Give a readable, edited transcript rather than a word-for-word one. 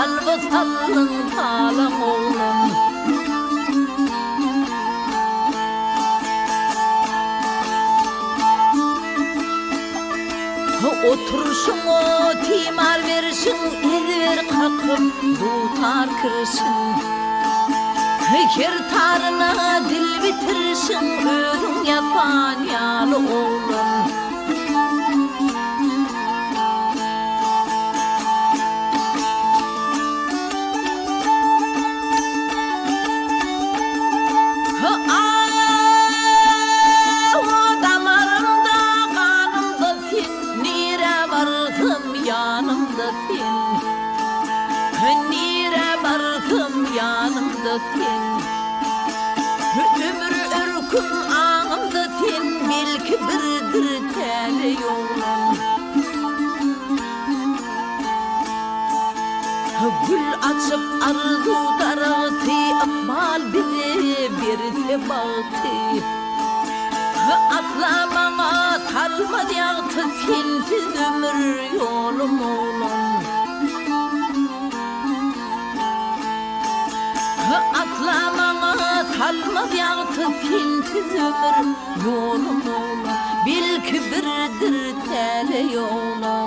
salva sallın talam oğlum. Oturuşun o timar verişin, elver kakıp dutar kırışın. Kertarına dil bitirişin, ölüm yapan yalı oğlum. Yanımda sen, ömür örkün ağımda sen, belki birdir tele yolum. Gül açıp arzu darağıtı, akbal bile birse bağıtı. Asla bana salmadı yaktı, sensiz ömür yolum oğlum. Asla bana salmadı yaktı, sensiz ömür yolum oğlum. Belki birdir tele yolum.